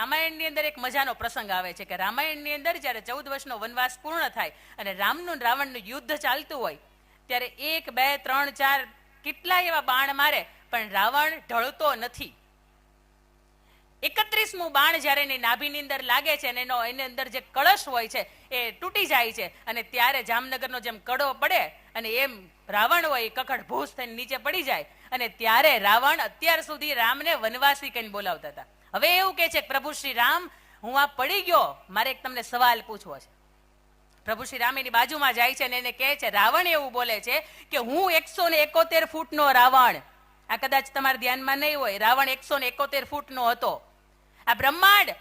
રામાયણની અંદર એક મજાનો પ્રસંગ આવે છે કે રામાયણની અંદર જ્યારે 14 વર્ષનો વનવાસ પૂર્ણ થાય અને રામનું રાવણનું યુદ્ધ ચાલતું હોય ત્યારે 1, 2, 3, 4 કેટલા એવા બાણ મારે પણ રાવણ ઢળતો નથી. 31મું બાણ જ્યારે એની નાભીની અંદર લાગે છે અને એની અંદર જે કળશ હોય છે એ તૂટી જાય છે અને ત્યારે જામનગરનો જેમ કડો પડે અને એમ રાવણ હોય કકડ ભૂસ થઈને નીચે પડી જાય. અને ત્યારે રાવણ અત્યાર સુધી રામને વનવાસી કહીને બોલાવતા હતા. હવે એવું કહે છે પ્રભુ શ્રી રામ, હું આ પડી ગયો, મારે એક તમને સવાલ પૂછવો છે. પ્રભુ શ્રી રામ એની બાજુમાં જાય છે અને એને કહે છે, રાવણ એવું બોલે છે કે હું 171 ફૂટનો રાવણ, આ કદાચ તમારા ધ્યાનમાં નહીં હોય, રાવણ 171 ફૂટનો હતો. આ બ્રહ્માંડ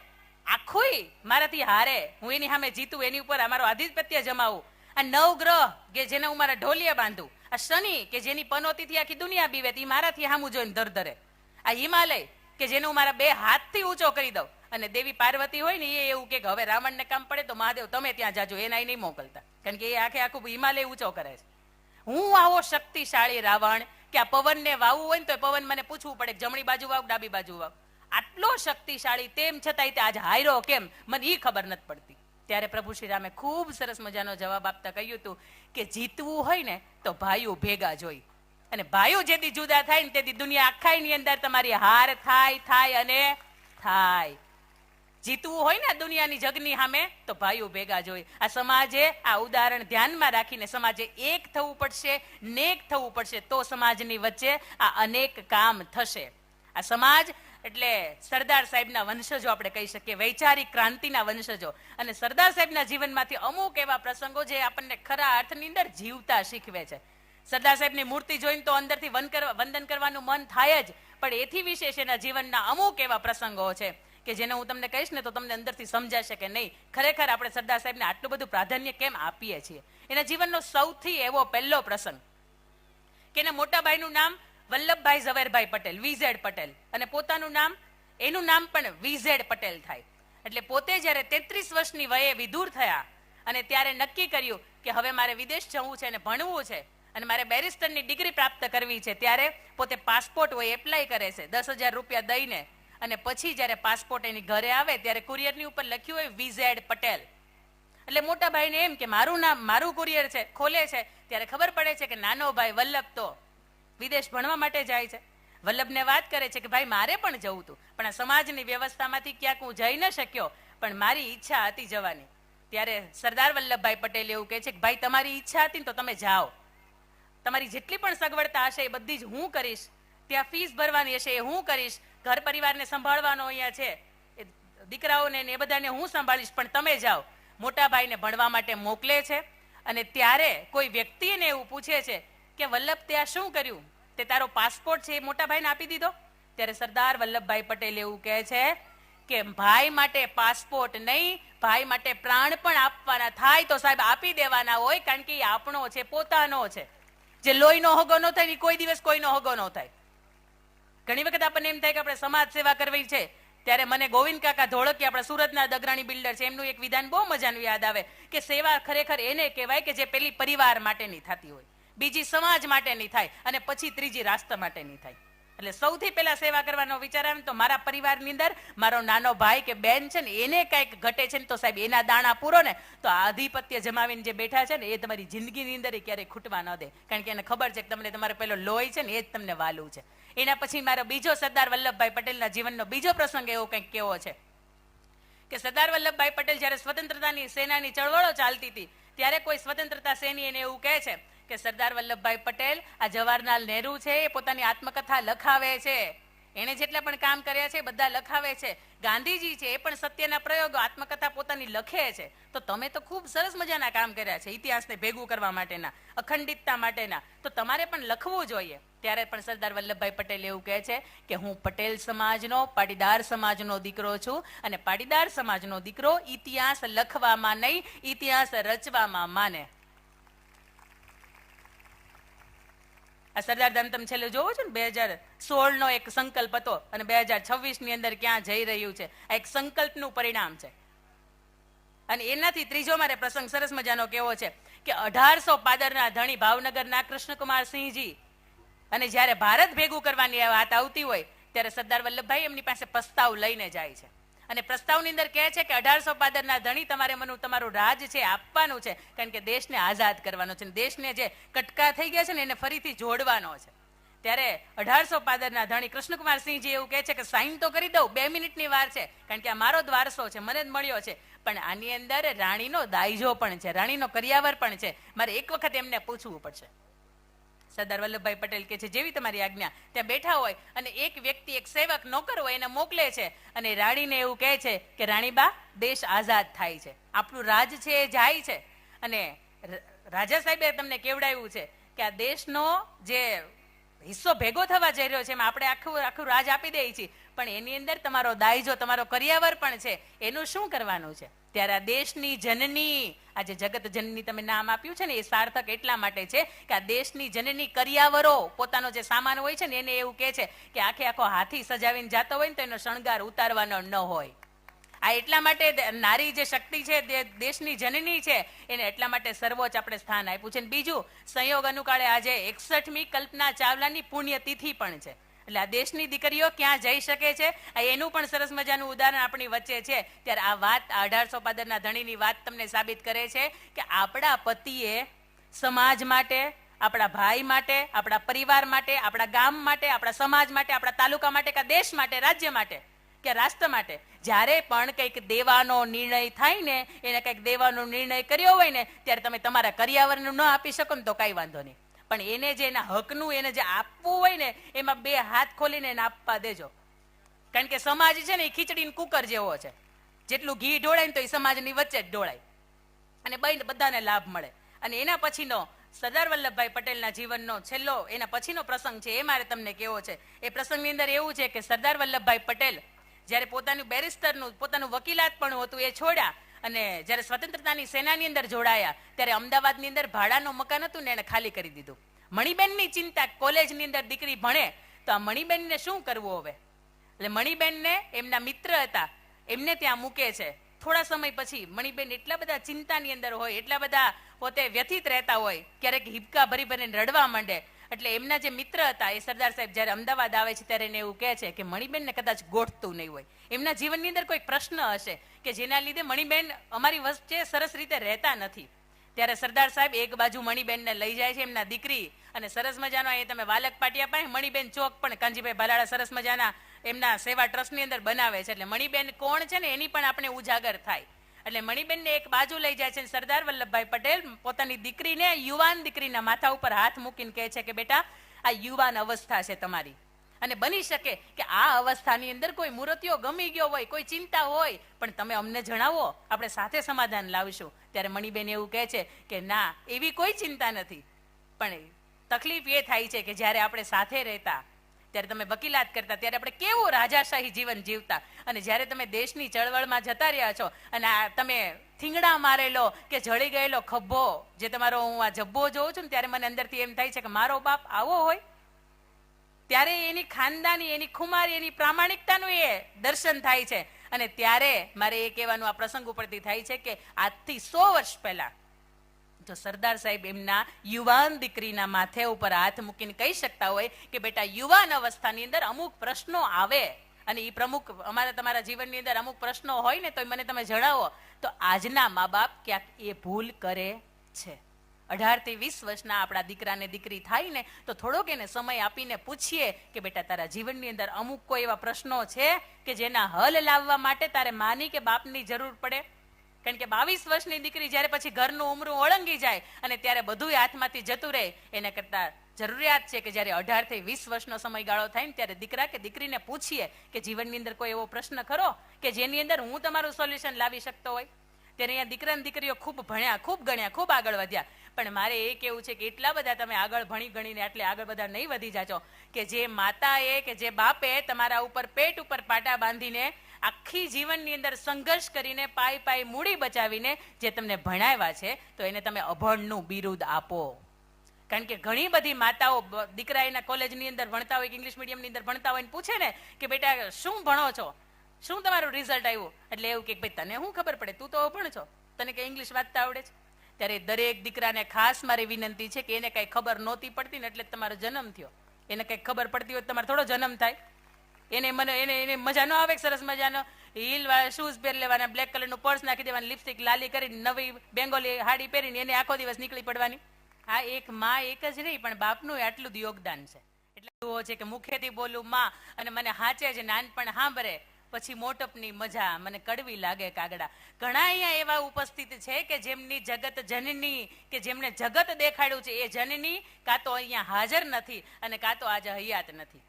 આખું મારાથી હારે, હું એની સામે જીતું, એની ઉપર અમારો આધિપત્ય જમાવું. આ 9 ગ્રહ કે જેને હું મારા ઢોલિયા બાંધું, આ શનિ કે જેની પનોતીથી આખી દુનિયા બીવે એ મારાથી સામું જોઈને ધરધરે, આ હિમાલય કે જેને હું મારા 2 હાથથી ઊંચો કરી દઉં. અને દેવી પાર્વતી હોય ને એ એવું કે હવે રાવણને કામ પડે તો મહાદેવ તમે ત્યાં જાજો, એના નહીં મોકલતા, કારણ કે એ આખું હિમાલય ઊંચો કરે છે. હું આવો શક્તિશાળી રાવણ કે આ પવનને વાવવું હોય ને તો પવન મને પૂછવું પડે જમણી બાજુ વાવ ડાબી બાજુ વાવ. આટલો શક્તિશાળી તેમ છતાંય તે આજ હાર્યો કેમ, મને એ ખબર નથી પડતી. ત્યારે પ્રભુ શ્રી રામે ખૂબ સરસ મજાનો જવાબ આપતા કહ્યું હતું કે જીતવું હોય ને તો ભાઈઓ ભેગા જોઈ, અને ભાઈઓ જેથી જુદા થાય ને તેથી દુનિયા આખાની અંદર તમારી હાર થાય અને થાય. જીતવું હોય ને દુનિયાની જગની સામે તો ભાઈઓ ભેગા જોઈ. આ સમાજે આ ઉદાહરણ ધ્યાનમાં રાખીને સમાજે એક થવું પડશે, નેક થવું પડશે, તો સમાજની વચ્ચે આ અનેક કામ થશે. આ સમાજ એટલે સરદાર સાહેબના વંશજો આપણે કહી શકીએ, વૈચારિક ક્રાંતિના વંશજો. અને સરદાર સાહેબના જીવનમાંથી અમુક એવા પ્રસંગો જે આપણને ખરા અર્થની અંદર જીવતા શીખવે છે. સરદાર સાહેબની મૂર્તિ જોઈને તો અંદરથી વંદન કરવાનું મન થાય જ, પણ એથી વિશેષ એના જીવનના અમુક એવા પ્રસંગો છે કે જેને હું તમને કહીશ ને તો તમને અંદરથી સમજાશે કે નહીં ખરેખર આપણે સરદાર સાહેબને આટલું બધું પ્રાધાન્ય કેમ આપીએ છીએ. એના જીવનનો સૌથી એવો પહેલો પ્રસંગ કે એના મોટા ભાઈનું નામ વલ્લભભાઈ ઝવેરભાઈ પટેલ, VZ પટેલ, અને પોતાનું નામ, એનું નામ પણ VZ પટેલ થાય. એટલે પોતે જ્યારે 33 વર્ષની વયે વિધુર થયા અને ત્યારે નક્કી કર્યું કે હવે મારે વિદેશ જવું છે અને ભણવું છે અને મારે બેરિસ્ટરની ડિગ્રી પ્રાપ્ત કરવી છે, ત્યારે પોતે પાસપોર્ટ હોય એપ્લાય કરે છે 10,000 રૂપિયા દઈને. અને પછી જ્યારે પાસપોર્ટ એની ઘરે આવે ત્યારે કુરિયરની ઉપર લખ્યું હોય VZ પટેલ. એટલે મોટા ભાઈને એમ કે મારું નામ, મારું કુરિયર છે, ખોલે છે ત્યારે ખબર પડે છે કે નાનો ભાઈ વલ્લભ તો વિદેશ ભણવા માટે જાય છે. વલ્લભને વાત કરે છે કે ભાઈ મારે પણ જવું હતું, પણ આ સમાજની વ્યવસ્થામાંથી ક્યાંક હું જઈ ન શક્યો, પણ મારી ઈચ્છા હતી જવાની. ત્યારે સરદાર વલ્લભભાઈ પટેલ એવું કહે છે કે ભાઈ તમારી ઈચ્છા હતી ને તો તમે જાઓ, તમારી જેટલી પણ સગવડતા હશે એ બધી જ હું કરીશ, ત્યાં ફીસ ભરવાની હશે એ હું કરીશ, ઘર પરિવારને સંભાળવાનો અહીંયા છે, એ દીકરાઓને એ બધાને હું સંભાળીશ, પણ તમે જાઓ. મોટા ભાઈને ભણવા માટે મોકલે છે. અને ત્યારે કોઈ વ્યક્તિને એવું પૂછે છે કે વલ્લભ તે આ શું કર્યું, તે તારો પાસપોર્ટ છે એ મોટા ભાઈને આપી દીધો? ત્યારે સરદાર વલ્લભભાઈ પટેલ એવું કહે છે કે ભાઈ માટે પાસપોર્ટ નહીં, ભાઈ માટે પ્રાણ પણ આપવાના થાય તો સાહેબ આપી દેવાના હોય, કારણ કે એ આપણો છે, પોતાનો છે. જે લોહીનો હગો ન થાય કોઈ દિવસ કોઈનો હગો ન થાય. ઘણી વખત આપણને એમ થાય કે આપણે સમાજ સેવા કરવી છે, ત્યારે મને ગોવિંદ કાકા ધોળકિયા, આપણા સુરતના દગરાણી બિલ્ડર છે, એમનું એક વિધાન બહુ મજાનું યાદ આવે કે સેવા ખરેખર એને કહેવાય કે જે પેલી પરિવાર માટેની થતી હોય, બીજી સમાજ માટેની થાય અને પછી ત્રીજી રાષ્ટ્ર માટેની થાય. એટલે સૌથી પહેલા સેવા કરવાનો વિચાર આવે તો મારા પરિવારની અંદર મારો નાનો ભાઈ કે બેન છે ને એને કંઈક ઘટે છે ને તો સાહેબ એના દાણા પૂરો ને તો આ આધિપત્ય જમાવીને જે બેઠા છે ને એ તમારી જિંદગીની અંદર ક્યારેય ખૂટવા ન દે, કારણ કે એને ખબર છે કે તમને તમારો પેલો લોહી છે ને એ જ તમને વાલું છે. એના પછી મારો બીજો સરદાર વલ્લભભાઈ પટેલના જીવનનો બીજો પ્રસંગ એવો કંઈક કેવો છે કે સરદાર વલ્લભભાઈ પટેલ જ્યારે સ્વતંત્રતાની સેનાની ચળવળો ચાલતી હતી ત્યારે કોઈ સ્વતંત્રતા સેની એને એવું કહે છે કે સરદાર વલ્લભભાઈ પટેલ, આ જવાહરલાલ નહેરુ છે એ પોતાની આત્મકથા લખાવે છે, એને જેટલા પણ કામ કર્યા છે બધા લખાવે છે. ગાંધીજી છે એ પણ સત્યના પ્રયોગો આત્મકથા પોતાની લખે છે. તો તમે તો ખૂબ સરસ મજાના કામ કર્યા છે ઇતિહાસને ભેગું કરવા માટેના, અખંડિતતા માટેના, તો તમારે પણ લખવું જોઈએ. ત્યારે પણ સરદાર વલ્લભભાઈ પટેલ એવું કહે છે કે હું પટેલ સમાજનો, પાટીદાર સમાજનો દીકરો છું અને પાટીદાર સમાજનો દીકરો ઇતિહાસ લખવામાં નહીં, ઇતિહાસ રચવામાં માને. આ સરદારધામ તમે છેલ્લે જોવો છો ને 2016નો એક સંકલ્પ હતો અને 2026ની અંદર ક્યાં જઈ રહ્યું છે, આ એક સંકલ્પનું પરિણામ છે. અને એનાથી ત્રીજો મારે પ્રસંગ સરસ મજાનો કેવો છે કે 1800 પાદરના ધણી ભાવનગરના કૃષ્ણકુમાર સિંહજી અને જ્યારે ભારત ભેગું કરવાની વાત આવતી હોય ત્યારે સરદાર વલ્લભભાઈ એમની પાસે પ્રસ્તાવ લઈને જાય છે અને પ્રસ્તાવની અંદર કહે છે કે 1800 પાદરના ધણી તમારે મને તમારું રાજ છે આપવાનું છે, કારણ કે દેશને આઝાદ કરવાનો છે, દેશને જે કટકા થઈ ગયા છે ને એને ફરીથી જોડવાનો છે. ત્યારે 1800 પાદરના ધણી કૃષ્ણકુમારસિંહજી એવું કહે છે કે સાઈન તો કરી દઉં, 2 મિનિટની વાર છે, કારણ કે આ મારો જ વારસો છે, મને જ મળ્યો છે, પણ આની અંદર રાણીનો દાયજો પણ છે, રાણીનો કરિયાવર પણ છે, મારે એક વખત એમને પૂછવું પડશે. સરદાર વલ્લભભાઈ પટેલ કે છે જેવી તમારી આજ્ઞા. ત્યાં બેઠા હોય અને એક વ્યક્તિ, એક સેવક નોકર હોય એને મોકલે છે અને રાણીને એવું કહે છે કે રાણીબા, દેશ આઝાદ થાય છે, આપણું રાજ છે એ જાય છે, અને રાજા સાહેબે તમને કેવડાવ્યું છે કે આ દેશનો જે હિસ્સો ભેગો થવા જઈ રહ્યો છે એમાં આપણે આખું રાજ આપી દઈએ છીએ, પણ એની અંદર તમારો દાયજો, તમારો કરિયાવર પણ છે, એનું શું કરવાનું છે? ત્યારે આ દેશની જનની, આ જે જગત જનની તમે નામ આપ્યું છે ને, એ સાર્થક એટલા માટે છે કે આ દેશની જનની કરિયાવરો, પોતાનો જે સામાન હોય છે ને એને એવું કહે છે કે આખો હાથી સજાવીને જાતો હોય ને તો એનો શણગાર ઉતારવાનો ન હોય. આ એટલા માટે નારી જે શક્તિ છે, દેશની જનની છે, એને એટલા માટે સર્વોચ્ચ આપણે સ્થાન આપ્યું છે. બીજું, સંયોગ અનુકાળે આજે 61મી કલ્પના ચાવલાની પુણ્યતિથિ પણ છે, એટલે આ દેશની દીકરીઓ ક્યાં જઈ શકે છે એનું પણ સરસ મજાનું ઉદાહરણ આપણી વચ્ચે છે. ત્યારે આ વાત 1800 પાદરના ધણીની વાત તમને સાબિત કરે છે કે આપણા પતિએ સમાજ માટે, આપણા ભાઈ માટે, આપણા પરિવાર માટે, આપણા ગામ માટે, આપણા સમાજ માટે, આપણા તાલુકા માટે, કે દેશ માટે, રાજ્ય માટે કે રાષ્ટ્ર માટે જ્યારે પણ કંઈક દેવાનો નિર્ણય થાય ને, એને કંઈક દેવાનો નિર્ણય કર્યો હોય ને, ત્યારે તમે તમારા કરિયાવરનું ન આપી શકો ને તો કાંઈ વાંધો નહીં, પણ એને જે એના હકનું, એને જે આપવું હોય ને એમાં 2 હાથ ખોલીને એને આપવા દેજો. કારણ કે સમાજ છે ને એ ખીચડીને કુકર જેવો છે, જેટલું ઘી ઢોળાય ને તો એ સમાજની વચ્ચે જ ઢોળાય અને બધાને લાભ મળે. અને એના પછીનો સરદાર વલ્લભભાઈ પટેલના જીવનનો છેલ્લો, એના પછીનો પ્રસંગ છે એ મારે તમને કહેવો છે. એ પ્રસંગની અંદર એવું છે કે સરદાર વલ્લભભાઈ પટેલ જ્યારે પોતાનું બેરિસ્ટરનું, પોતાનું વકીલાત પણ હતું એ છોડ્યા અને જ્યારે સ્વતંત્રતાની સેનાની અંદર જોડાયા ત્યારે અમદાવાદની અંદર ભાડાનું મકાન હતું ને એને ખાલી કરી દીધું. મણિબેનની ચિંતા, કોલેજની અંદર દીકરી ભણે તો આ મણિબેનને શું કરવું હવે, એટલે મણિબેનને એમના મિત્ર હતા એમને ત્યાં મૂકે છે. થોડા સમય પછી મણિબેન એટલા બધા ચિંતાની અંદર હોય, એટલા બધા પોતે વ્યથિત રહેતા હોય, ક્યારેક હિબકા ભરી ભરીને રડવા માંડે, એટલે એમના જે મિત્ર હતા એ સરદાર સાહેબ જ્યારે અમદાવાદ આવે છે ત્યારે એને એવું કહે છે કે મણિબેનને કદાચ ગોઠતું નહીં હોય, એમના જીવનની અંદર કોઈ પ્રશ્ન હશે કે જેના લીધે મણિબેન અમારી વચ્ચે સરસ રીતે રહેતા નથી. ત્યારે સરદાર સાહેબ એક બાજુ મણિબેનને લઈ જાય છે, એમના દીકરી, અને સરસ મજાનો એ તમે વાલક પાટિયા પાસે મણિબેન ચોક પણ કાનજીભાઈ ભાલાળા સરસ મજાના એમના સેવા ટ્રસ્ટની અંદર બનાવે છે, એટલે મણિબેન કોણ છે ને એની પણ આપણે ઉજાગર થાય. એટલે મણિબેનને એક બાજુ લઈ જાય છે. સરદાર વલ્લભભાઈ પટેલ પોતાની દીકરીને, યુવાન દીકરીના માથા ઉપર હાથ મૂકીને કહે છે કે બેટા, આ યુવાન અવસ્થા છે તમારી, અને બની શકે કે આ અવસ્થાની અંદર કોઈ મૂર્તિઓ ગમી ગયો હોય, કોઈ ચિંતા હોય, પણ તમે અમને જણાવો, આપણે સાથે સમાધાન લાવીશું. ત્યારે મણિબેન એવું કહે છે કે ના, એવી કોઈ ચિંતા નથી, પણ તકલીફ એ થાય છે કે જ્યારે આપણે સાથે રહેતા, ત્યારે તમે વકીલાત કરતા, ત્યારે આપણે કેવું રાજાશાહી જીવન જીવતા, અને જ્યારે તમે દેશની ચળવળમાં જતા રહ્યા છો અને આ તમે થીંગડા મારેલો કે જળી ગયેલો ખભ્ભો, જે તમારો હું આ જબ્બો જોઉં છું ને ત્યારે મને અંદરથી એમ થાય છે કે મારો બાપ આવો હોય, ત્યારે એની ખાનદાની, એની ખુમારી, એની પ્રામાણિકતાનું એ દર્શન થાય છે. અને ત્યારે મારે એ કહેવાનું આ પ્રસંગ ઉપરથી થાય છે કે આજથી 100 વર્ષ પહેલા જો સરદાર સાહેબ એમના યુવાન દીકરીના માથે ઉપર હાથ મૂકીને કહી શકતા હોય કે બેટા, યુવાન અવસ્થાની અંદર અમુક પ્રશ્નો આવે, અને એ પ્રમુખ અમારા તમારા જીવનની અંદર અમુક પ્રશ્નો હોય ને તો મને તમે જણાવો, તો આજના મા બાપ ક્યાંક એ ભૂલ કરે છે. 18 થી 20 વર્ષના આપણા દીકરાને દીકરી થાય ને તો થોડોક એને સમય આપીને પૂછીએ કે બેટા, તારા જીવનની અંદર અમુક કોઈ એવા પ્રશ્નો છે કે જેના હલ લાવવા માટે તારે માની કે બાપની જરૂર પડે. કારણ કે 22 વર્ષની દીકરી જ્યારે પછી ઘરનું ઉમરું ઓળંગી જાય અને ત્યારે બધું હાથમાંથી જતું રહે, એના કરતાં જરૂરિયાત છે કે જ્યારે 18 થી 20 વર્ષનો સમયગાળો થાય ને ત્યારે દીકરા કે દીકરીને પૂછીએ કે જીવનની અંદર કોઈ એવો પ્રશ્ન ખરો કે જેની અંદર હું તમારું સોલ્યુશન લાવી શકતો હોય. ત્યારે અહીંયા દીકરા અને દીકરીઓ ખૂબ ભણ્યા, ખૂબ ગણ્યા, ખૂબ આગળ વધ્યા, પણ મારે એ કહેવું છે કે એટલા બધા તમે આગળ ભણી ગણીને એટલે આગળ બધા નહીં વધી જાજો કે જે માતાએ કે જે બાપે તમારા ઉપર પેટ ઉપર પાટા બાંધીને આખી જીવનની અંદર સંઘર્ષ કરીને પાય મૂડી બચાવીને જે તમને ભણાવ્યા છે, તો એને તમે અભણનું બિરુદ આપો. કારણ કે ઘણી બધી માતાઓ દીકરા એના કોલેજની અંદર ભણતા હોય કે ઇંગ્લિશ મીડિયમની અંદર ભણતા હોય ને પૂછે ને કે બેટા શું ભણો છો, શું તમારું રિઝલ્ટ આવ્યું, એટલે એવું કે ભાઈ તને શું ખબર પડે, તું તો અભણ છો, તને કે ઇંગ્લિશ વાંચતા આવડે છે. ત્યારે દરેક દીકરાને ખાસ મારી વિનંતી છે કે એને કઈ ખબર નહોતી પડતી ને એટલે તમારો જન્મ થયો, એને કઈ ખબર પડતી હોય તમારે થોડો જન્મ થાય, એને મજા ન આવે સરસ મજાનો હીલ વાળા શૂઝ પહેરી લેવાના, બ્લેક કલરનું પર્સ નાખી દેવાનું, લિપસ્ટિક લાલી કરીને નવી બેંગોલી હાડી પહેરીને એને આખો દિવસ નીકળી પડવાની. આ એક માં એક જ નહીં પણ બાપનું આટલું જ યોગદાન છે. એટલે એવું છે કે મુખેથી બોલું માં અને મને હાચે જ નાનપણ સાંભળે પછી મોટપની મજા મને કડવી લાગે કાગડા. ઘણા અહીંયા એવા ઉપસ્થિત છે કે જેમની જગત જનની કે જેમને જગત દેખાડ્યું છે એ જનની કાં તો અહીંયા હાજર નથી અને કાં તો આજે હયાત નથી.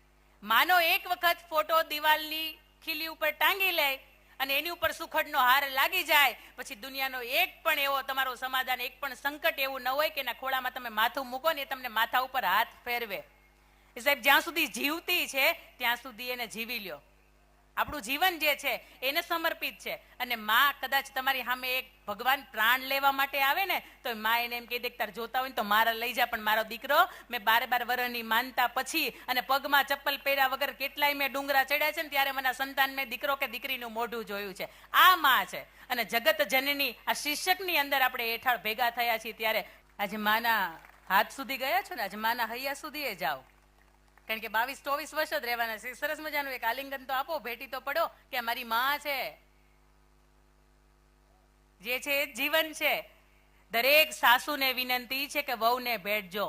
માનો એક વખત ફોટો દિવાલની ખીલી ઉપર ટાંગી લે અને એની ઉપર સુખડનો હાર લાગી જાય પછી દુનિયાનો એક પણ એવો તમારો સમાધાન, એક પણ સંકટ એવું ન હોય કે એના ખોળામાં તમે માથું મૂકો ને એ તમને માથા ઉપર હાથ ફેરવે. એ સાહેબ જ્યાં સુધી જીવતી છે ત્યાં સુધી એને જીવી લ્યો. આપણું જીવન જે છે એને સમર્પિત છે. અને માં કદાચ તમારી સામે એક ભગવાન પ્રાણ લેવા માટે આવે ને તો માં એને એમ કહી દે તાર જોતા હોય ને તો મારા લઈ જા, પણ મારો દીકરો મેં 12 વર્ષની માનતા પછી અને પગમાં ચપ્પલ પહેર્યા વગર કેટલાય મેં ડુંગરા ચડ્યા છે ને ત્યારે મને સંતાન મેં દીકરો કે દીકરીનું મોઢું જોયું છે. આ માં છે. અને જગત જનની આ શીર્ષકની અંદર આપણે હેઠળ ભેગા થયા છીએ ત્યારે આજે માના હાથ સુધી ગયા છો ને, આજે માના હૈયા સુધી એ જાઓ. કારણ કે 22-24 વર્ષ જ રહેવાના છે. સરસ મજાનું એક આલિંગન તો આપો, ભેટી તો પડો કે મારી માં છે. જે છે એ જીવન છે. દરેક સાસુને વિનંતી છે કે વહુને ભેટજો.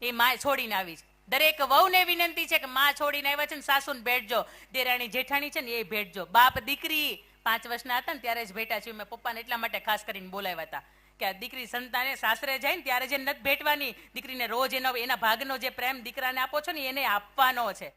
એ માં છોડીને આવી છે. દરેક વહુને વિનંતી છે કે માં છોડીને આવ્યા છે ને સાસુને ભેટજો. દેરાણી જેઠાણી છે ને એ ભેટજો. બાપ દીકરી 5 વર્ષના હતા ને ત્યારે જ ભેટા છે. મેં પપ્પાને એટલા માટે ખાસ કરીને બોલાવ્યા હતા કે આ દીકરી સંતાને સાસરે જાય ને ત્યારે જે નથી ભેટવાની, દીકરીને રોજ એના ભાગનો જે પ્રેમ દીકરાને આપો છો ને એને આપવાનો છે.